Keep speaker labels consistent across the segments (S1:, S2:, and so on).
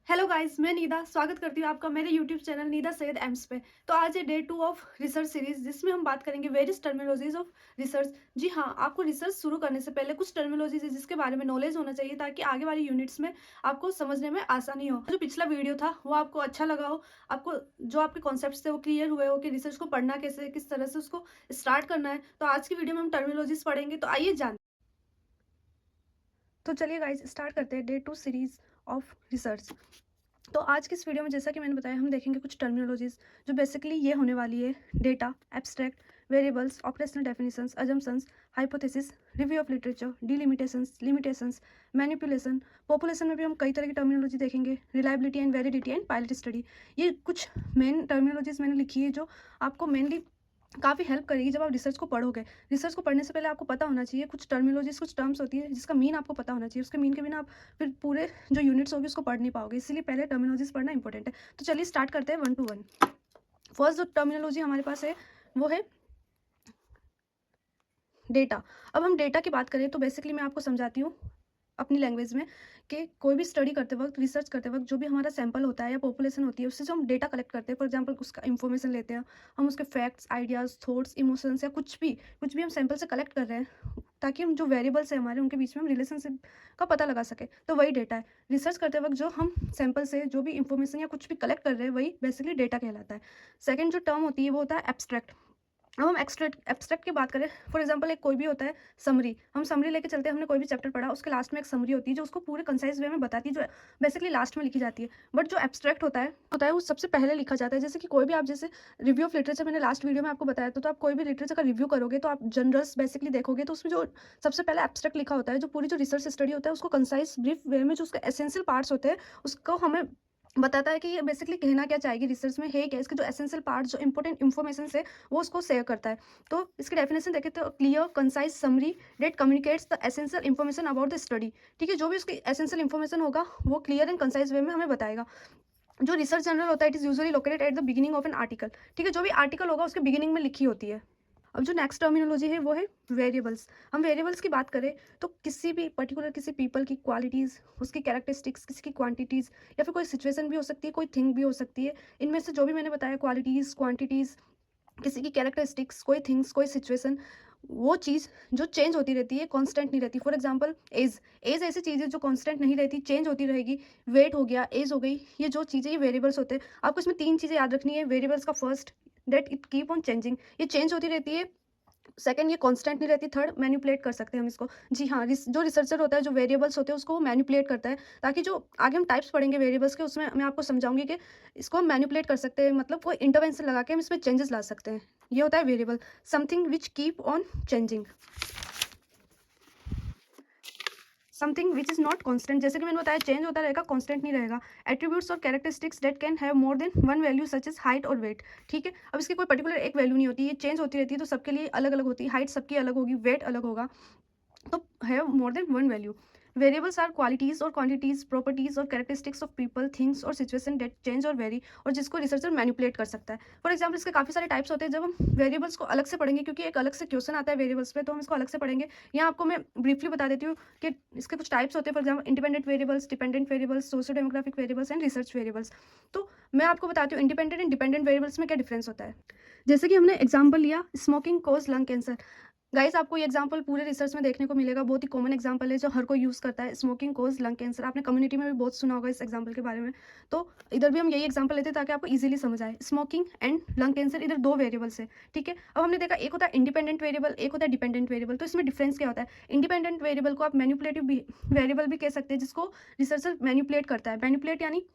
S1: Hello guys, मैं नीदा स्वागत करती हूँ आपका मेरे यूट्यूब चैनल नीदा सैयद एम्स पे। तो आज है डे 2 ऑफ रिसर्च सीरीज जिसमें हम बात करेंगे वेरियस टर्मिनोलॉजीज ऑफ रिसर्च। जी हाँ, आपको रिसर्च शुरू करने से पहले कुछ टर्मिनोलॉजीज है जिसके बारे में नॉलेज होना चाहिए ताकि आगे वाली यूनिट्स में आपको समझने में आसानी हो। जो पिछला वीडियो था वो आपको अच्छा लगा हो, आपको जो आपके कॉन्सेप्ट थे वो क्लियर हुए हो कि रिसर्च को पढ़ना कैसे, किस तरह से उसको स्टार्ट करना है। तो आज की वीडियो में हम टर्मिनोलॉजीज पढ़ेंगे, तो आइए जान। तो चलिए गाइज स्टार्ट करते हैं डे 2 सीरीज ऑफ रिसर्च। तो आज की इस वीडियो में जैसा कि मैंने बताया हम देखेंगे कुछ टर्मिनोलॉजीज जो बेसिकली ये होने वाली है। Data, abstract, variables, operational definitions, assumptions, hypothesis, review of literature, delimitations, limitations, manipulation. Population में भी हम कई तरह की टर्मिनोलॉजी देखेंगे, reliability and validity and pilot study. ये कुछ मेन टर्मिनोलॉजीज मैंने लिखी है जो आपको मेनली काफ़ी हेल्प करेगी जब आप रिसर्च को पढ़ोगे। रिसर्च को पढ़ने से पहले आपको पता होना चाहिए कुछ टर्मिनोलॉजीज, कुछ टर्म्स होती है जिसका मीन आपको पता होना चाहिए। उसके मीन के बिना आप फिर पूरे जो यूनिट्स होगी उसको पढ़ नहीं पाओगे, इसीलिए पहले टर्मिनोलॉजीज पढ़ना इंपॉर्टेंट है। तो चलिए स्टार्ट करते हैं 1 to 1। फर्स्ट जो टर्मिनोलॉजी हमारे पास है वो है डेटा। अब हम डेटा की बात करें तो बेसिकली मैं आपको समझाती हूँ अपनी लैंग्वेज में कि कोई भी स्टडी करते वक्त, रिसर्च करते वक्त जो भी हमारा सैंपल होता है या पॉपुलेशन होती है उससे जो हम डेटा कलेक्ट करते हैं, फॉर एग्जांपल उसका इन्फॉर्मेशन लेते हैं, हम उसके फैक्ट्स, आइडियाज़, थॉट्स, इमोशंस या कुछ भी हम सैंपल से कलेक्ट कर रहे हैं ताकि हम जो वेरिएबल्स हैं हमारे उनके बीच में हम रिलेशनशिप का पता लगा सके। तो वही डेटा है। रिसर्च करते वक्त जो हम सैंपल से जो भी इंफॉर्मेशन या कुछ भी कलेक्ट कर रहे हैं वही बेसिकली डेटा कहलाता है। सेकेंड जो टर्म होती है वो होता है एब्स्ट्रैक्ट। अब हम एब्स्ट्रैक्ट की बात करें, फॉर एग्जांपल एक कोई भी होता है समरी, हम समरी लेके चलते हैं, हमने कोई भी चैप्टर पढ़ा उसके लास्ट में एक समरी होती है जो उसको पूरे कंसाइज वे में बताती है, जो बेसिकली लास्ट में लिखी जाती है। बट जो एब्स्ट्रैक्ट होता है वो सबसे पहले लिखा जाता है। जैसे कि कोई भी आप जैसे रिव्यू ऑफ लिटरेचर मैंने लास्ट वीडियो में आपको बताया था, तो आप कोई भी लिटरेचर का रिव्यू करोगे तो आप जनरल्स बेसिकली देखोगे तो उसमें जो सबसे पहले एब्स्ट्रैक्ट लिखा होता है, जो पूरी जो रिसर्च स्टडी होता है उसको कंसाइज ब्रीफ वे में जो उसके एसेंशियल पार्ट्स होते हैं उसको हमें बताता है कि ये बेसिकली कहना क्या चाहेगी, रिसर्च में है क्या, इसके जो एसेंशियल पार्ट जो इंपॉर्टेंट इन्फॉर्मेशन है वो उसको शेयर करता है। तो इसकी डेफिनेशन देखें तो clear concise summary that communicates the essential information about the study. ठीक है, जो भी उसकी एसेंशियल इन्फॉर्मेशन होगा वो क्लियर एंड कंसाइज वे में हमें बताएगा। जो रिसर्च जर्नल होता है it is usually located at the beginning of an article. ठीक है, जो भी आर्टिकल होगा उसके बिगिनिंग में लिखी होती है। अब जो नेक्स्ट टर्मिनोलॉजी है वो है वेरिएबल्स। हम वेरिएबल्स की बात करें तो किसी भी पर्टिकुलर किसी पीपल की क्वालिटीज़, उसकी कैरेक्टरिस्टिक्स, किसी की क्वांटिटीज़ या फिर कोई सिचुएशन भी हो सकती है, कोई थिंग भी हो सकती है। इनमें से जो भी मैंने बताया क्वालिटीज़, क्वांटिटीज़, किसी की कैरेक्टरिस्टिक्स, कोई थिंग्स, कोई सिचुएशन, वो चीज़ जो चेंज होती रहती है, कांस्टेंट नहीं रहती। फॉर एग्जांपल एज, एज ऐसी चीज़ है जो कांस्टेंट नहीं रहती, चेंज होती रहेगी। वेट हो गया, एज हो गई, ये जो चीज़ें ये वेरिएबल्स होते हैं। आपको इसमें तीन चीज़ें याद रखनी है वेरिएबल्स का। First, that it keep on changing, ये चेंज होती रहती है। सेकंड, ये कांस्टेंट नहीं रहती। थर्ड, मैनिपुलेट कर सकते हैं हम इसको। जी हाँ, जो रिसर्चर होता है, जो वेरिएबल्स होते हैं उसको वो मैनिपुलेट करता है, ताकि जो आगे हम टाइप्स पढ़ेंगे वेरिएबल्स के उसमें मैं आपको समझाऊंगी कि इसको हम मैनिपुलेट कर सकते हैं, मतलब कोई इंटरवेंशन लगा के हम इसमें चेंजेस ला सकते हैं। ये होता है variable, something which keep on changing, something which is not constant. जैसे कि मैंने बताया चेंज होता रहेगा, कांस्टेंट नहीं रहेगा। एट्रीब्यूट्स और characteristics that can have more than one value such as height और वेट। ठीक है, अब इसकी कोई पर्टिकुलर एक वैल्यू नहीं होती, ये चेंज होती रहती है, तो सबके लिए अलग अलग होती है। हाइट सबकी अलग होगी, वेट अलग होगा, तो have more than one value. Variables are qualities और क्वांटिटीज, प्रॉपर्टीज और कैरेक्टरिस्टिक्स ऑफ पीपल, थिंग्स और सिचुएशन डेट चेंज और वेरी, और जिसको रिसर्चर मैनिपुलेट कर सकता है। फॉर एग्जाम्पल इसके काफी सारे टाइप्स होते हैं। जब हम वेरिएबल्स को अलग से पढ़ेंगे, क्योंकि एक अलग से क्वेश्चन आता है वेरिएबल्स पे, तो हम इसको अलग से पढ़ेंगे। यहाँ आपको मैं ब्रीफली बता देती हूँ कि इसके कुछ टाइप्स होते हैं। For example independent variables, dependent variables, socio demographic variables and research variables. तो मैं आपको बताती हूँ इंडिपेंडेंट एंड डिपेंडेंट वेरिएबल्स में क्या डिफरेंस होता है। जैसे कि हमने एग्जाम्पल लिया स्मोकिंग कोज लंग कैंसर। गाइस आपको ये एग्जांपल पूरे रिसर्च में देखने को मिलेगा, बहुत ही कॉमन एग्जांपल है जो हर कोई यूज़ करता है। स्मोकिंग कोज लंग कैंसर, आपने कम्युनिटी में भी बहुत सुना होगा इस एग्जांपल के बारे में। तो इधर भी हम यही एग्जांपल लेते हैं ताकि आपको इजीली समझ आए। स्मोकिंग एंड लंग कैंसर, इधर दो वेरिएबल्स है। ठीक है, अब हमने देखा एक होता है इंडिपेंडेंट वेरिएबल, एक होता है डिपेंडेंट वेरिएबल। तो इसमें डिफरेंस क्या होता है। इंडिपेंडेंट वेरिएबल को आप मैनिपुलेटिव वेरिएबल भी कह सकते हैं, जिसको रिसर्चर मैनिपुलेट करता है। मैनिपुलेट यानी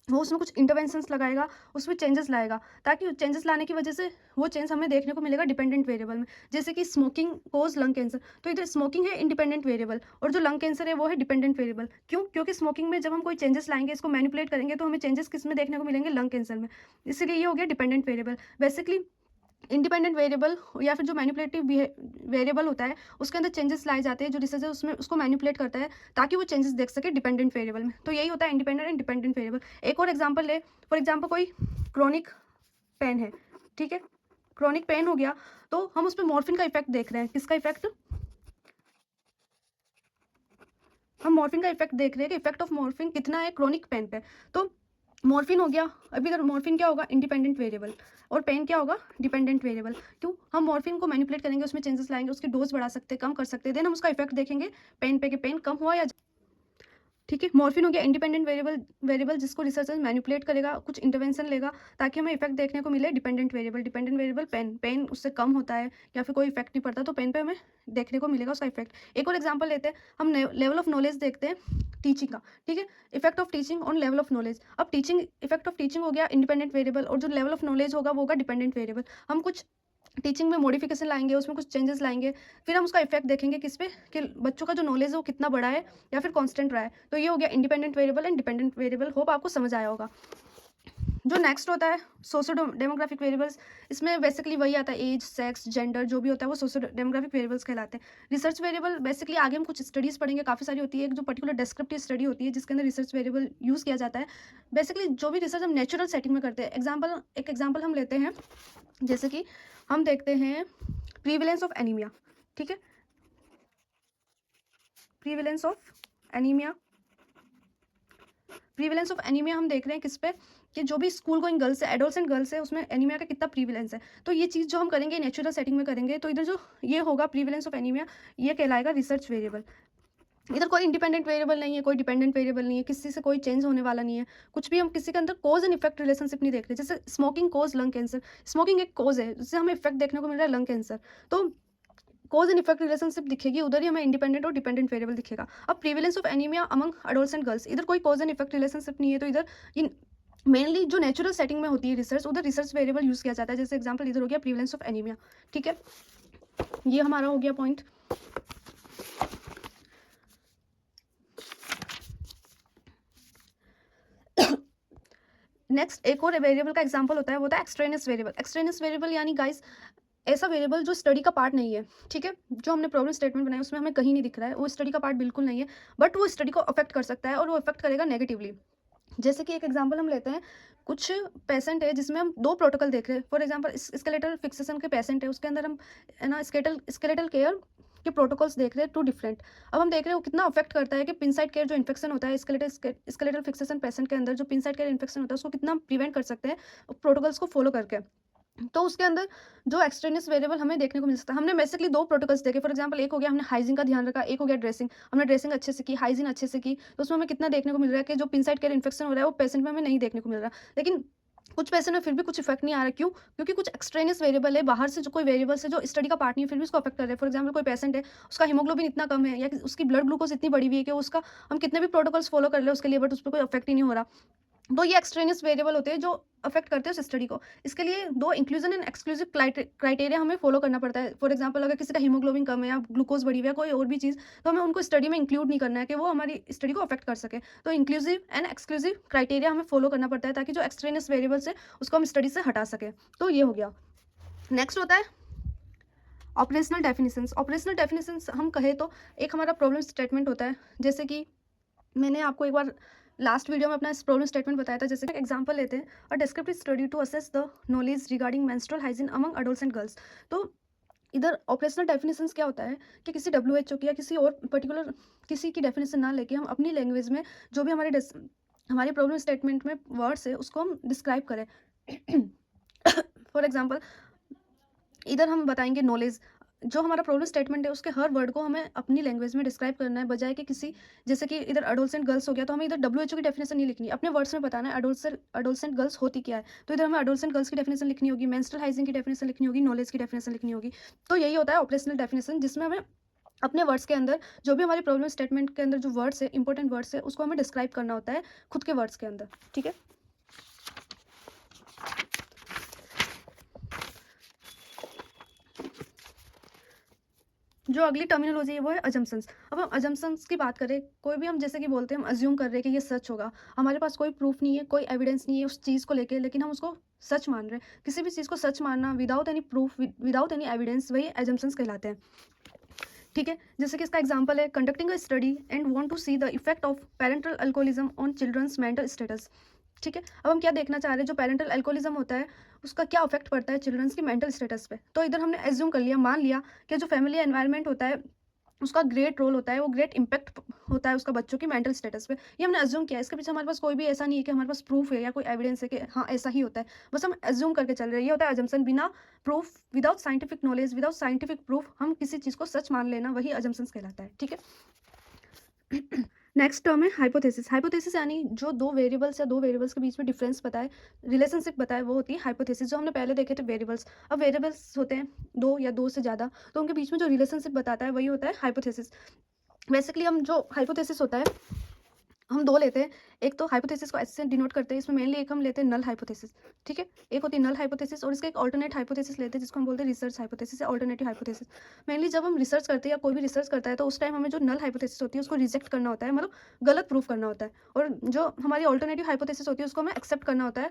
S1: वो उसमें कुछ इंटरवेंशंस लगाएगा, उसमें चेंजेस लाएगा, ताकि चेंजेस लाने की वजह से वो चेंज हमें देखने को मिलेगा डिपेंडेंट वेरिएबल में। जैसे कि स्मोकिंग कोज लंग कैंसर, तो इधर स्मोकिंग है इंडिपेंडेंट वेरिएबल और जो लंग कैंसर है वो है डिपेंडेंट वेरिएबल। क्यों? क्योंकि स्मोकिंग में जब हम कोई चेंजेस लाएंगे, इसको मैनिपुलेट करेंगे, तो हमें चेंजेस किस में देखने को मिलेंगे, लंग कैंसर में। इसलिए ये हो गया dependent variable. Basically independent variable या फिर जो मैनिपुलेटिव वेरिएबल होता है उसके अंदर चेंजेस लाए जाते हैं, जो रिसर्चर उसमें उसको मैनिपुलेट करता है ताकि वो चेंजेस देख सके डिपेंडेंट वेरिएबल में। तो यही होता है इंडिपेंडेंट एंड डिपेंडेंट वेरिएबल। एक और एग्जांपल ले, फॉर एग्जांपल कोई क्रॉनिक पेन है। ठीक है, क्रॉनिक पेन हो गया, तो हम उस पर मॉर्फिन का इफेक्ट देख रहे हैं। किसका इफेक्ट? हम मॉर्फिन का इफेक्ट देख रहे हैं कि इफेक्ट ऑफ मॉर्फिन कितना है क्रोनिक पेन पे। तो मॉर्फिन हो गया, अभी अगर मॉर्फिन क्या होगा, इंडिपेंडेंट वेरिएबल, और पेन क्या होगा, डिपेंडेंट वेरिएबल। क्यों, हम मॉर्फिन को मैनिपुलेट करेंगे, उसमें चेंजेस लाएंगे, उसकी डोज बढ़ा सकते हैं, कम कर सकते हैं, देन हम उसका इफेक्ट देखेंगे पेन पे कि पेन कम हुआ या, ठीक है। मॉर्फिन हो गया इंडिपेंडेंट वेरिएबल, जिसको रिसर्चर मैनिपुलेट करेगा, कुछ इंटरवेंशन लेगा ताकि हमें इफेक्ट देखने को मिले। डिपेंडेंट वेरिएबल पेन उससे कम होता है या फिर कोई इफेक्ट नहीं पड़ता, तो पेन पे हमें देखने को मिलेगा उसका इफेक्ट। एक और एग्जांपल लेते हैं, हम लेवल ऑफ नॉलेज देखते हैं टीचिंग का, ठीक है। Effect of teaching on level of knowledge. अब टीचिंग, इफेक्ट ऑफ टीचिंग हो गया इंडिपेंडेंट वेरिएबल, और जो लेवल ऑफ नॉलेज होगा वो होगा डिपेंडेंट वेरिएबल। हम कुछ टीचिंग में मॉडिफिकेशन लाएंगे, उसमें कुछ चेंजेस लाएंगे, फिर हम उसका इफेक्ट देखेंगे किस पे, कि बच्चों का जो नॉलेज है वो कितना बड़ा है या फिर कांस्टेंट रहा है। तो ये हो गया independent variable and dependent variable. Hope आपको समझ आया होगा। जो नेक्स्ट होता है सोशियो डेमोग्राफिक वेरिएबल्स, इसमें बेसिकली वही आता है, एज, सेक्स, जेंडर जो भी होता है वो सोशियो डेमोग्राफिक वेरिएबल्स कहलाते हैं। रिसर्च वेरिएबल बेसिकली आगे हम कुछ स्टडीज़ पढ़ेंगे, काफ़ी सारी होती है। एक जो पर्टिकुलर डिस्क्रिप्टिव स्टडी होती है जिसके अंदर रिसर्च वेरिएबल यूज़ किया जाता है। बेसिकली जो भी रिसर्च हम नेचुरल सेटिंग में करते हैं, एक एग्जाम्पल हम लेते हैं, जैसे कि हम देखते हैं प्रीविलेंस ऑफ एनीमिया, ठीक है। प्रीविलेंस ऑफ एनीमिया, प्रीविलेंस ऑफ एनीमिया हम देख रहे हैं किस पे, कि जो भी स्कूल गोइंग गर्ल्स है, एडोलसेंट गर्ल्स है, उसमें एनीमिया का कितना प्रीविलेंस है। तो ये चीज़ जो हम करेंगे नेचुरल सेटिंग में करेंगे, तो इधर जो ये होगा प्रीविलेंस ऑफ एनीमिया, ये कहलाएगा रिसर्च वेरिएबल। इधर कोई इंडिपेंडेंट वेरिएबल नहीं है, कोई डिपेंडेंट वेरिएबल नहीं है, किसी से कोई चेंज होने वाला नहीं है, कुछ भी हम किसी के अंदर कॉज एंड इफेक्ट रिलेशनशिप नहीं देख रहे। जैसे smoking cause lung cancer, smoking एक कॉज है जिससे हमें इफेक्ट देखने को मिल रहा है लंग कैंसर, तो कॉज एंड इफेक्ट रिलेशनशिप दिखेगी, उधर ही हमें इंडिपेंडेंट और डिपेंडेंट वेरिएबल दिखेगा। अब prevalence of anaemia among adolescent girls, इधर कोई कॉज एंड इफेक्ट रिलेशनशिप नहीं है, तो इधर ये मेनली जो नेचुरल सेटिंग में होती है रिसर्च, उधर रिसर्च वेरिएबल यूज किया जाता है। जैसे एग्जांपल इधर हो गया प्रीविलेंस ऑफ एनीमिया, ठीक है। ये हमारा हो गया पॉइंट। नेक्स्ट एक और वेरिएबल का एग्जांपल होता है, वो होता है एक्सट्रेनियस वेरिएबल। एक्सट्रेनियस वेरिएबल यानी गाइस ऐसा वेरिएबल जो स्टडी का पार्ट नहीं है, ठीक है। जो हमने प्रॉब्लम स्टेटमेंट बनाया उसमें हमें कहीं नहीं दिख रहा है, वो स्टडी का पार्ट बिल्कुल नहीं है, बट वो स्टडी को अफेक्ट कर सकता है और वो अफेक्ट करेगा नेगेटिवली। जैसे कि एक एग्जांपल हम लेते हैं, कुछ पेशेंट है जिसमें हम दो प्रोटोकॉल देख रहे हैं। फॉर एग्जांपल स्केलेटल फिक्सेशन के पेशेंट है, उसके अंदर हम है ना स्केलेटल केयर के प्रोटोकॉल्स देख रहे हैं, टू डिफरेंट। अब हम देख रहे हैं वो कितना अफेक्ट करता है कि पिन साइड केयर जो इन्फेक्शन होता है स्केलेटल फिक्सेशन पेशेंट के अंदर, जो पिन साइड केयर इन्फेक्शन होता है उसको कितना प्रिवेंट कर सकते हैं प्रोटोकॉल्स को फॉलो करके। तो उसके अंदर जो एक्सट्रेनियस वेरिएबल हमें देखने को मिल सकता है। हमने बेसिकली दो प्रोटोकॉल्स देखे। फॉर एग्जांपल एक हो गया हमने हाइजीन का ध्यान रखा, एक हो गया ड्रेसिंग। हमने ड्रेसिंग अच्छे से की, हाइजीन अच्छे से की, तो उसमें हमें कितना देखने को मिल रहा है कि जो पिनसाइड केयर इन्फेक्शन हो रहा है वो पेशेंट में हमें नहीं देखने को मिल रहा। लेकिन कुछ पेशेंट में फिर भी कुछ इफेक्ट नहीं आ रहा। क्यों? क्योंकि कुछ एक्सट्रेनियस वेरिएबल है, बाहर से जो कोई वेरिएबल्स है जो स्टडी का पार्ट नहीं है, फिर भी उसको अफेक्ट कर रहे हैं। फॉर एग्जांपल कोई पेशेंट है, उसका हीमोग्लोबिन इतना कम है या उसकी ब्लड ग्लूकोज इतनी बढ़ी हुई है कि उसका हम कितने भी प्रोटोकॉल्स फॉलो कर ले उसके लिए, बट उस पर कोई इफेक्ट ही नहीं हो रहा। तो ये एक्सट्रेनियस वेरिएबल होते हैं जो अफेक्ट करते हैं उस स्टडी को। इसके लिए दो इंक्लूजन एंड एक्सक्लूसिव क्राइटेरिया हमें फॉलो करना पड़ता है। फॉर एग्जांपल अगर किसी का हीमोग्लोबिन कम है या ग्लूकोज बढ़ी हुई है, कोई और भी चीज़, तो हमें उनको स्टडी में इंक्लूड नहीं करना है कि वो हमारी स्टडी को अफेक्ट कर सके। तो इंक्लूसिव एंड एक्सक्लूसिव क्राइटेरिया हमें फॉलो करना पड़ता है ताकि जो एक्सट्रेनियस वेरिएबल्स है उसको हम स्टडी से हटा सकें। तो ये हो गया। नेक्स्ट होता है ऑपरेशनल डेफिनेशंस। ऑपरेशनल डेफिनेशंस हम कहें तो एक हमारा प्रॉब्लम स्टेटमेंट होता है। जैसे कि मैंने आपको एक बार लास्ट वीडियो में अपना इस प्रॉब्लम स्टेटमेंट बताया था। जैसे एक एग्जांपल लेते हैं, a descriptive study to assess the knowledge regarding menstrual hygiene among adolescent girls. तो इधर ऑपरेशनल डेफिनेशंस क्या होता है कि किसी WHO की या किसी और पर्टिकुलर किसी की डेफिनेशन ना लेके हम अपनी लैंग्वेज में जो भी हमारे प्रॉब्लम स्टेटमेंट में वर्ड्स है उसको हम डिस्क्राइब करें। फॉर एग्जांपल इधर हम बताएंगे नॉलेज, जो हमारा प्रॉब्लम स्टेटमेंट है उसके हर वर्ड को हमें अपनी लैंग्वेज में डिस्क्राइब करना है, बजाय कि किसी, जैसे कि इधर एडोलसेंट गर्ल्स हो गया तो हमें इधर WHO की डेफिनेशन नहीं लिखनी, अपने वर्ड्स में बताना है एडोलसेंट गर्ल्स होती क्या है। तो इधर हमें एडोलसेंट गर्ल्स की डेफिनेशन लिखनी होगी, मेंस्ट्रुअल हाइजीन की डेफिनेशन लिखनी होगी, नॉलेज की डेफिनेशन लिखनी होगी। तो यही होता है ऑपरेशनल डेफिनेशन, जिसमें हमें अपने वर्ड्स के अंदर जो भी हमारी प्रॉब्लम स्टेटमेंट के अंदर जो वर्ड्स है, इंपॉर्टेंट वर्ड्स है, उसको हमें डिस्क्राइब करना होता है खुद के वर्ड्स के अंदर, ठीक है। जो अगली टर्मिनोलॉजी है वो है अजम्पशंस। अब हम अजम्पशंस की बात करें, कोई भी हम जैसे कि बोलते हैं, हम अज्यूम कर रहे हैं कि ये सच होगा, हमारे पास कोई प्रूफ नहीं है, कोई एविडेंस नहीं है उस चीज़ को लेके, लेकिन हम उसको सच मान रहे हैं। किसी भी चीज़ को सच मानना without any proof, without any evidence, वही अजम्पशंस कहलाते हैं, ठीक है। जैसे कि इसका एग्जांपल है conducting a study and want to see the effect of parental alcoholism on children's mental status, ठीक है। अब हम क्या देखना चाह रहे हैं, जो पेरेंटल अल्कोहलिज्म होता है उसका क्या इफेक्ट पड़ता है चिल्ड्रंस की मेंटल स्टेटस पे। तो इधर हमने एज्यूम कर लिया, मान लिया कि जो फैमिली एनवायरनमेंट होता है उसका ग्रेट रोल होता है, वो ग्रेट इम्पैक्ट होता है उसका बच्चों की मेंटल स्टेटस पे। ये हमने अज़्यूम किया है, इसके पीछे हमारे पास कोई भी ऐसा नहीं है कि हमारे पास प्रूफ है या कोई एविडेंस है कि हाँ, ऐसा ही होता है। बस हम अज़्यूम करके चल रहे हैं, ये होता है अजम्पशन। बिना proof, without scientific knowledge, without scientific proof हम किसी चीज़ को सच मान लेना, वही अजम्पशंस कहलाता है, ठीक है? नेक्स्ट टर्म है हाइपोथेसिस। हाइपोथेसिस यानी जो 2 वेरिएबल्स या 2 वेरिएबल्स के बीच में डिफरेंस बताए, रिलेशनशिप बताए, वो होती है हाइपोथेसिस। जो हमने पहले देखे थे वेरिएबल्स, अब वेरिएबल्स होते हैं 2 या 2 से ज़्यादा, तो उनके बीच में जो रिलेशनशिप बताता है वही होता है हाइपोथेसिस। बेसिकली हम जो हाइपोथेसिस होता है, हम 2 लेते हैं। एक तो हाइपोथेसिस को एच से डिनोट करते हैं, इसमें मेनली एक हम लेते हैं नल हाइपोथेसिस, ठीक है? एक होती है नल हाइपोथेसिस और इसका एक अल्टरनेट हाइपोथेसिस लेते हैं जिसको हम बोलते हैं रिसर्च हाइपोथेसिस या अल्टरनेटिव हाइपोथेसिस। मेनली जब हम रिसर्च करते हैं या कोई भी रिसर्च करता है तो उस टाइम हमें जो नल हाइपोथेसिस होती है उसको रिजेक्ट करना होता है, मतलब गलत प्रूफ करना होता है, और जो हमारी अल्टरनेटिव हाइपोथेसिस होती है उसको हमें एक्सेप्ट करना होता है,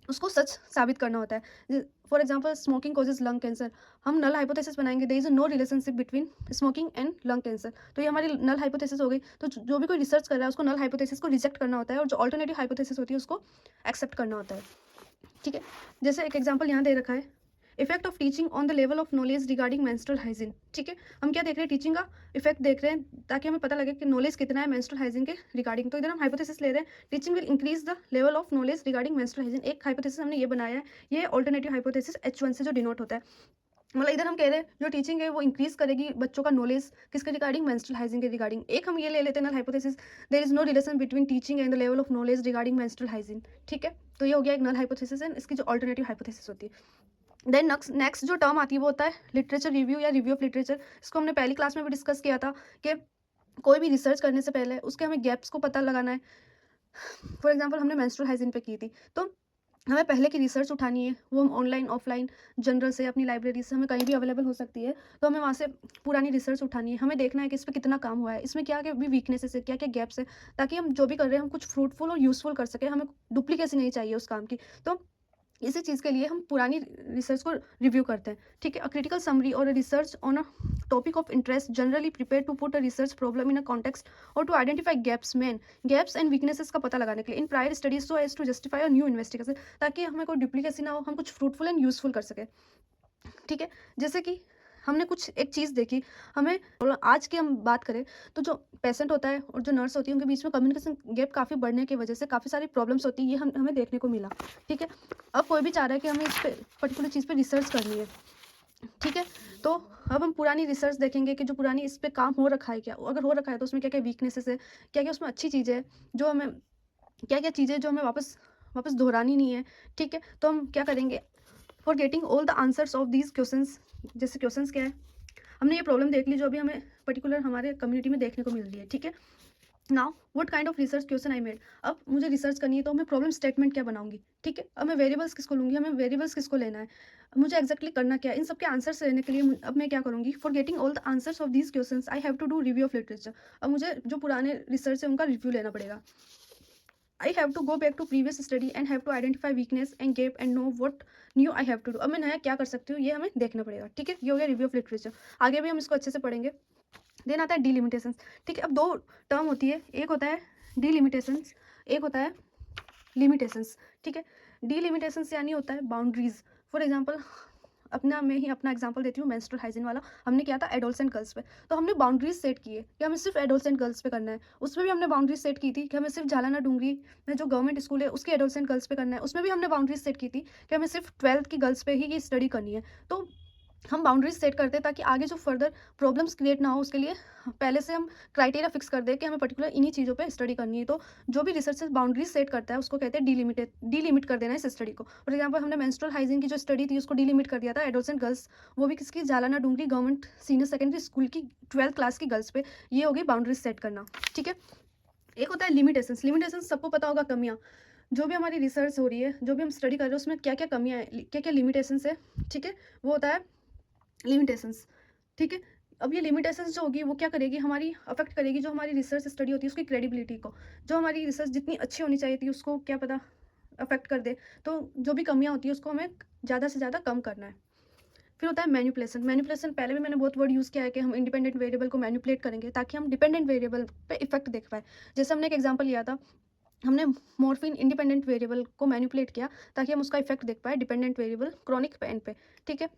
S1: उसको सच साबित करना होता है। For example smoking causes lung cancer, हम नल हाइपोथेसिस बनाएंगे there is no relationship between smoking and lung cancer, तो ये हमारी नल हाइपोथेसिस हो गई। तो जो भी कोई रिसर्च कर रहा है उसको नल हाइपोथेसिस को रिजेक्ट करना होता है और जो ऑल्टरनेटिव हाइपोथेसिस होती है उसको एक्सेप्ट करना होता है, ठीक है? जैसे एक एग्जाम्पल यहाँ दे रखा है, effect of teaching on the level of knowledge regarding menstrual hygiene, ठीक है? हम क्या देख रहे हैं, टीचिंग का इफेक्ट देख रहे हैं ताकि हमें पता लगे कि नॉलेज कितना है मेंस्ट्रुअल हाइजीन के रिगार्डिंग। तो इधर हम हाइपोथेसिस ले रहे हैं, teaching will increase the level of knowledge regarding menstrual hygiene. एक हाइपोथेसिस हमने ये बनाया है, ये ऑल्टरनेटिव हाइपोथेसिस H1 से जो डिनोट होता है, मतलब इधर हम कह रहे हैं जो टीचिंग है वो इंक्रीज करेगी बच्चों का नॉलेज किसके रिगार्डिंग, मेंस्ट्रुअल हाइजीन के रिगार्डिंग। एक हम ये ले लेते हैं null hypothesis, there is no relation between teaching and the level of knowledge regarding menstrual hygiene, ठीक है? तो ये हो गया एक नल हाइपोथेसिस है, इसकी जो ऑल्टरनेटिव हाइपोथेसिस होती है। देन नेक्स्ट जो टर्म आती है वो होता है लिटरेचर रिव्यू या रिव्यू ऑफ लिटरेचर। इसको हमने पहली क्लास में भी डिस्कस किया था कि कोई भी रिसर्च करने से पहले उसके हमें गैप्स को पता लगाना है। फॉर एग्जांपल हमने मेंस्ट्रुअल हाइजीन पे की थी, तो हमें पहले की रिसर्च उठानी है, वो हम ऑनलाइन ऑफलाइन जनरल से अपनी लाइब्रेरी से हमें कहीं भी अवेलेबल हो सकती है, तो हमें वहाँ से पुरानी रिसर्च उठानी है। हमें देखना है कि इस पे कितना काम हुआ है, इसमें क्या क्या भी वीकनेसेस है, क्या क्या गैप्स है, ताकि हम जो भी कर रहे हैं हम कुछ फ्रूटफुल और यूजफुल कर सकें, हमें डुप्लीकेसी नहीं चाहिए उस काम की। तो इसी चीज़ के लिए हम पुरानी रिसर्च को रिव्यू करते हैं, ठीक है? अ क्रिटिकल समरी और research on a topic of interest generally prepare to put a research problem in a context और to identify gaps and weaknesses का पता लगाने के लिए in prior studies so as to justify a new investigation, ताकि हमें कोई duplicacy ना हो, हम कुछ फ्रूटफुल एंड यूजफुल कर सके, ठीक है? जैसे कि हमने कुछ एक चीज़ देखी, हमें आज की हम बात करें तो जो पेशेंट होता है और जो नर्स होती है उनके बीच में कम्युनिकेशन गैप काफ़ी बढ़ने की वजह से काफ़ी सारी प्रॉब्लम्स होती है, ये हमें देखने को मिला, ठीक है? अब कोई भी चाह रहा है कि हमें इस पे पर्टिकुलर चीज़ पे रिसर्च करनी है, ठीक है? तो अब हम पुरानी रिसर्च देखेंगे कि जो पुरानी इस पे काम हो रखा है क्या, अगर हो रखा है तो उसमें क्या क्या वीकनेसेस है, क्या क्या उसमें अच्छी चीज़ें हैं, जो हमें क्या क्या चीज़ें जो हमें वापस वापस दोहरानी नहीं है, ठीक है? तो हम क्या करेंगे, for getting all the answers of these questions, जैसे क्वेश्चंस क्या है, हमने ये प्रॉब्लम देख ली जो अभी हमें पर्टिकुलर हमारे कम्युनिटी में देखने को मिल रही है, ठीक है? Now what kind of research question I made, अब मुझे रिसर्च करनी है तो मैं प्रॉब्लम स्टेटमेंट क्या बनाऊंगी, ठीक है? अब मैं वेरिएबल्स किसको लूंगी, हमें वेरिएबल्स किसको लेना है, मुझे एक्जैक्टली करना क्या है, इन सबके आंसर्स लेने के लिए अब मैं क्या करूंगी, for getting all the answers of these questions I have to do review of literature. अब मुझे जो पुराने रिसर्च है उनका रिव्यू लेना पड़ेगा। I have to go back to previous study and have to identify weakness and gap and know what new I have to do। अब मैं नया क्या कर सकती हूँ ये हमें देखना पड़ेगा, ठीक है? ये हो गया रिव्यू ऑफ लिटरेचर, आगे भी हम इसको अच्छे से पढ़ेंगे। देन आता है डिलिमिटेशंस, ठीक है? अब दो टर्म होती है, एक होता है डिलिमिटेशंस, एक होता है लिमिटेशंस, ठीक है? डिलिमिटेशंस यानी होता है बाउंड्रीज। फॉर एग्जाम्पल अपना मैं ही अपना एग्जांपल देती हूँ मेंस्ट्रुअल हाइजीन वाला, हमने किया था एडोलसेंट गर्ल्स पे, तो हमने बाउंड्रीज सेट की है कि हमें सिर्फ एडोलसेंट गर्ल्स पे करना है। उसमें भी हमने बाउंड्रीज सेट की थी कि हमें सिर्फ झालाना डूंगरी में जो गवर्नमेंट स्कूल है उसके एडोलसेंट गर्ल्स पे करना है। उसमें भी हमने बाउंड्रीज सेट की थी कि हमें सिर्फ 12th की गर्ल्स पे ही ये स्टडी करनी है। तो हम बाउंड्रीज सेट करते हैं ताकि आगे जो फर्दर प्रॉब्लम्स क्रिएट ना हो, उसके लिए पहले से हम क्राइटेरिया फिक्स कर दें कि हमें पर्टिकुलर इन्हीं चीज़ों पे स्टडी करनी है। तो जो भी रिसर्चर बाउंड्रीज सेट करता है उसको कहते हैं डीलिमिट कर देना इस स्टडी को। फॉर एग्जाम्पल हमने मेंस्ट्रुअल हाइजीन की जो स्टडी थी उसको डीलिमिट कर दिया था एडोलसेंट गर्ल्स, वो भी किसकी, Jalana Dungri government senior secondary school की 12th क्लास की गर्ल्स पे। ये हो गई बाउंड्रीज सेट करना, ठीक है? एक होता है लिमिटेशंस। लिमिटेशंस सबको पता होगा, कमियाँ, जो भी हमारी रिसर्च हो रही है, जो भी हम स्टडी कर रहे हैं उसमें क्या क्या कमियाँ हैं, क्या क्या लिमिटेशंस है, ठीक है? वो होता है लिमिटेशंस, ठीक है? अब ये लिमिटेशंस जो होगी वो क्या करेगी, हमारी अफेक्ट करेगी जो हमारी रिसर्च स्टडी होती है उसकी क्रेडिबिलिटी को। जो हमारी रिसर्च जितनी अच्छी होनी चाहिए थी उसको क्या पता अफेक्ट कर दे। तो जो भी कमियां होती है उसको हमें ज़्यादा से ज़्यादा कम करना है। फिर होता है मैनिपुलेशन। मैनिपुलेशन पहले भी मैंने बहुत वर्ड यूज़ किया है कि हम इंडिपेंडेंट वेरिएबल को मैनिपुलेट करेंगे ताकि हम डिपेंडेंट वेरिएबल पे इफेक्ट देख पाए। जैसे हमने एक एग्जाम्पल लिया था, हमने मॉर्फिन इंडिपेंडेंट वेरिएबल को मैनिपुलेट किया ताकि हम उसका इफेक्ट देख पाए डिपेंडेंट वेरिएबल क्रॉनिक पेन पे, ठीक है?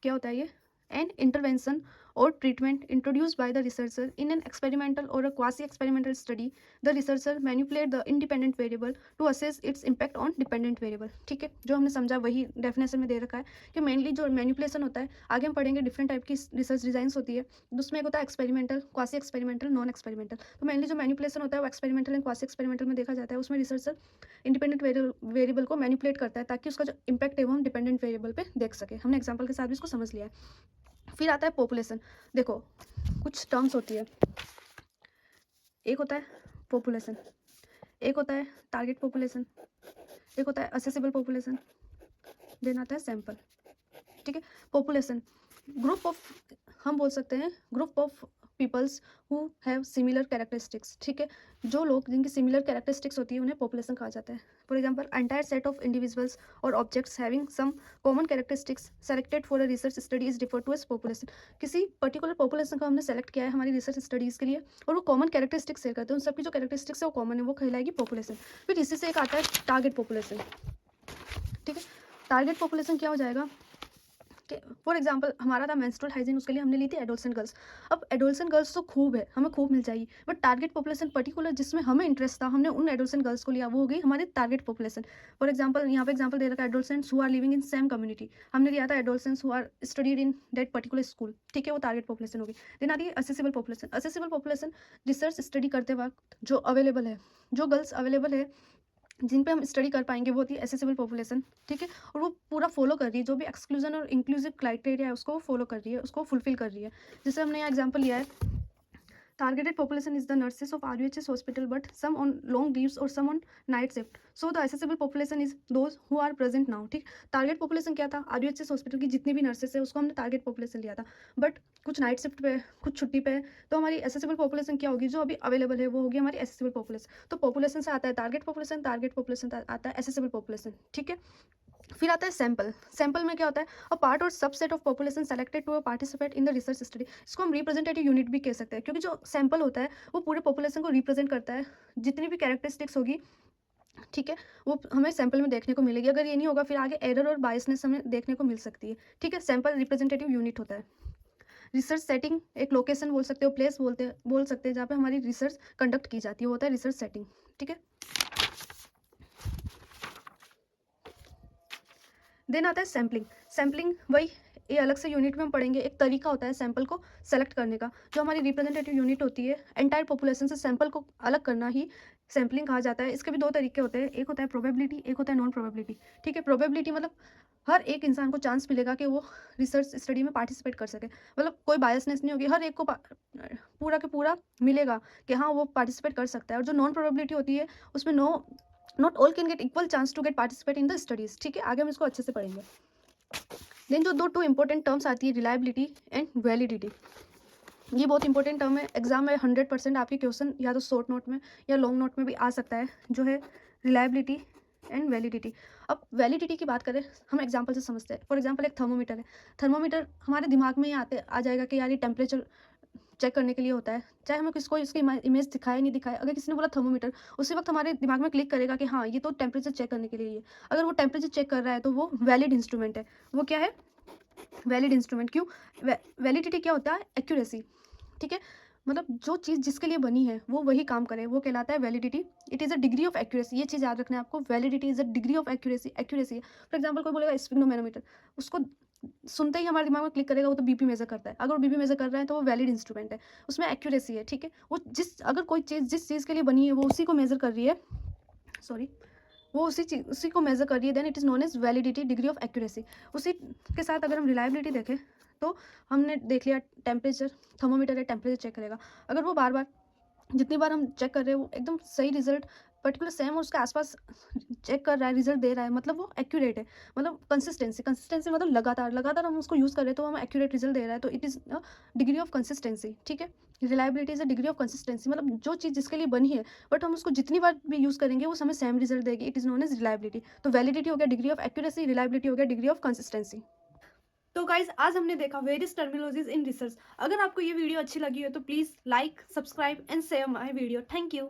S1: क्या होता है ये, and intervention or treatment introduced by the researcher in an experimental or a quasi-experimental study. The researcher manipulate the independent variable to assess its impact on dependent variable. ठीक है, जो हमने समझा वही डेफिनेशन में दे रखा है कि मेनली जो मैनिपुलेशन होता है, आगे हम पढ़ेंगे डिफरेंट टाइप की रिसर्च डिजाइंस होती है, उसमें एक होता है experimental, quasi experimental, non experimental. तो मेनली जो मैनिपुलेशन होता है वो एक्सपेरिमेंटल एंड क्वासी एक्सपेरिमेंटल में देखा जाता है। उसमें रिसर्चर इंडिपेंडेंट वेरिएबल को मैनिपुलेट करता है ताकि उसका जो इंपैक्ट है वो हम डिपेंडेंट वेरिएबल पे देख सके। हमने एग्जाम्पल के साथ भी इसको समझ लिया है। फिर आता है पॉपुलेशन। देखो कुछ टर्म्स होती है, एक होता है पॉपुलेशन, एक होता है टारगेट पॉपुलेशन, एक होता है असेसिबल पॉपुलेशन, देन आता है सैंपल। ठीक है, पॉपुलेशन ग्रुप ऑफ, हम बोल सकते हैं group of peoples who have similar characteristics. ठीक है, जो लोग जिनकी सिमिलर कैरेक्टरिस्टिक्स होती है उन्हें पॉपुलेशन कहा जाता है। For example entire set of individuals और objects having some common characteristics selected for a research study is referred to as population. किसी पर्टिकुलर पॉपुलेशन को हमने सेलेक्ट किया है हमारी रिसर्च स्टडीज़ के लिए और वो कॉमन कैरेक्टरिस्टिक्स शेयर करते हैं, उन सबकी जो कैरेक्टरिस्टिक्स है वो कॉमन है, वो कहलाएगी पॉपुलेशन। फिर इसी से एक आता है टारगेट पॉपुलेशन। ठीक है, टारगेट पॉपुलेशन क्या हो जाएगा कि फॉर एग्जांपल हमारा था मेंस्ट्रुअल हाइजीन, उसके लिए हमने ली थी एडोलसेंट गर्ल्स। अब एडोलसेंट गर्ल्स तो खूब है, हमें खूब मिल जाएगी, बट टारगेट पॉपुलेशन पर्टिकुलर जिसमें हमें इंटरेस्ट था हमने उन एडोलसेंट गर्ल्स को लिया, वो हो गई हमारी टारगेट पॉपुलेशन। फॉर एग्जांपल यहाँ पे एग्जांपल दे रखा है adolescents who are living in same community, हमने लिया था adolescents who are studied in that particular school. ठीक है, वो टारगेट पॉपुलेशन होगी। देन आती है accessible population. Accessible population research study करते वक्त जो अवेलेबल है, जो गर्ल्स अवेलेबल है जिन पे हम स्टडी कर पाएंगे, वो होती है एसेसिबल पॉपुलेशन। ठीक है, और वो पूरा फॉलो कर रही है जो भी एक्सक्लूजन और इंक्लूसिव क्राइटेरिया है उसको वो फॉलो कर रही है, उसको फुलफिल कर रही है। जैसे हमने यहाँ एग्जांपल लिया है, targeted population is the nurses of RUHS hospital but some on long leaves or some on night shift, so the accessible population is those who are present now। ठीक, टारगेट पॉपुलेशन क्या था, RUHS hospital की जितनी भी nurses है उसको हमने target population लिया था, बट कुछ नाइट शिफ्ट पे कुछ छुट्टी पे है, तो हमारी एसेसिबल पॉपुलेशन क्या होगी, जो अभी अवेलेबल है वो होगी हमारी एसेसिबल पॉपुलेशन। तो पॉपुलेशन से आता है टारगेट पॉपुलेशन, टारगेट पॉपुलेशन आता है एसेसिबल पॉपुलेशन। ठीक है, फिर आता है सैंपल। सैंपल में क्या होता है, अ पार्ट और subset of population selected to participate in the research study. इसको हम रिप्रेजेंटेटिव यूनिट भी कह सकते हैं, क्योंकि जो सैंपल होता है वो पूरे पॉपुलेशन को रिप्रेजेंट करता है, जितनी भी कैरेक्टरिस्टिक्स होगी। ठीक है, वो हमें सैंपल में देखने को मिलेगी। अगर ये नहीं होगा फिर आगे एरर और बायसनेस हमें देखने को मिल सकती है। ठीक है, सैंपल रिप्रेजेंटेटिव यूनिट होता है। रिसर्च सेटिंग एक लोकेशन बोल सकते हो, प्लेस बोल सकते हैं जहाँ पे हमारी रिसर्च कंडक्ट की जाती है, वो होता है रिसर्च सेटिंग। ठीक है, देन आता है सैम्पलिंग। सैम्पलिंग वही ये अलग से यूनिट में हम पढ़ेंगे, एक तरीका होता है सैंपल को सेलेक्ट करने का। जो हमारी रिप्रेजेंटेटिव यूनिट होती है एंटायर पॉपुलेशन से सैंपल को अलग करना ही सैम्पलिंग कहा जाता है। इसके भी दो तरीके होते हैं, एक होता है प्रोबेबिलिटी, एक होता है नॉन प्रोबेबिलिटी। ठीक है, प्रोबेबिलिटी मतलब हर एक इंसान को चांस मिलेगा कि वो रिसर्च स्टडी में पार्टिसिपेट कर सके, मतलब कोई बायसनेस नहीं होगी, हर एक को पूरा के पूरा मिलेगा कि हाँ वो पार्टिसिपेट कर सकता है। और जो नॉन प्रोबेबिलिटी होती है उसमें not all can get equal chance to get participate in the studies. ठीक है, आगे हम इसको अच्छे से पढ़ेंगे। देन जो दो इंपॉर्टेंट टर्म्स आती है, रिलायबिलिटी एंड वैलिडिटी। ये बहुत इंपॉर्टेंट टर्म है, एग्जाम में 100% आपके क्वेश्चन या तो शॉर्ट नोट में या लॉन्ग नोट में भी आ सकता है, जो है रिलायबिलिटी एंड वैलिडिटी। अब वैलिडिटी की बात करें, हम एग्जांपल से समझते हैं। फॉर एग्जांपल एक थर्मोमीटर है, थर्मोमीटर हमारे दिमाग में ही आ जाएगा कि यार ये टेम्परेचर चेक करने के लिए होता है, चाहे हमें किसको इसकी इमेज दिखाए नहीं दिखाए। अगर किसी ने बोला थर्मोमीटर, उसी वक्त हमारे दिमाग में क्लिक करेगा कि हाँ ये तो टेम्परेचर चेक करने के लिए है। अगर वो टेम्परेचर चेक कर रहा है तो वो वैलिड इंस्ट्रूमेंट है। वो क्या है, वैलिड इंस्ट्रूमेंट। क्यों, वैलिडिटी क्या होता है, एक्यूरेसी। ठीक है, मतलब जो चीज़ जिसके लिए बनी है वो वही काम करे, वो कहलाता है validity. It is a degree of accuracy, ये चीज़ याद रखना है आपको, validity is a degree of accuracy. Accuracy for example कोई बोलेगा स्फिग्नोमेनोमीटर, उसको सुनते ही हमारे दिमाग में क्लिक करेगा वो तो बीपी मेजर करता है। अगर वो बीपी मेजर कर रहा है तो वो वैलिड इंस्ट्रूमेंट है, उसमें एक्यूरेसी है। ठीक है, वो अगर कोई चीज़ जिस चीज़ के लिए बनी है वो उसी को मेजर कर रही है, सॉरी, वो उसी को मेजर कर रही है, then it is known as validity, degree of accuracy. उसी के साथ अगर हम रिलायबिलिटी देखें तो हमने देख लिया टेम्परेचर, थर्मोमीटर है टेम्परेचर चेक करेगा, अगर वो बार बार जितनी बार हम चेक कर रहे हैं वो एकदम सही रिजल्ट पर्टिकुलर सेम और उसके आसपास चेक कर रहा है, रिजल्ट दे रहा है, मतलब वो एक्यूरेट है। मतलब कंसिस्टेंसी मतलब लगातार हम उसको यूज़ कर रहे हैं तो हमें एक्यूरेट रिजल्ट दे रहा है, तो it is degree of consistency. ठीक है, reliability is a degree of consistency, मतलब जो चीज़ जिसके लिए बनी है बट हम उसको जितनी बार भी यूज़ करेंगे वो हमें सेम रिजल्ट देगी, it is known as reliability. तो वैलिडिटी हो गया डिग्री ऑफ एक्यूरेसी, रिलायबिलिटी हो गया डिग्री ऑफ कंसिस्टेंसी। तो गाइज आज हमने देखा वेरियस टर्मिनोलॉजीज इन रिसर्च। अगर आपको ये वीडियो अच्छी लगी हो तो please like, subscribe and share my video. Thank you.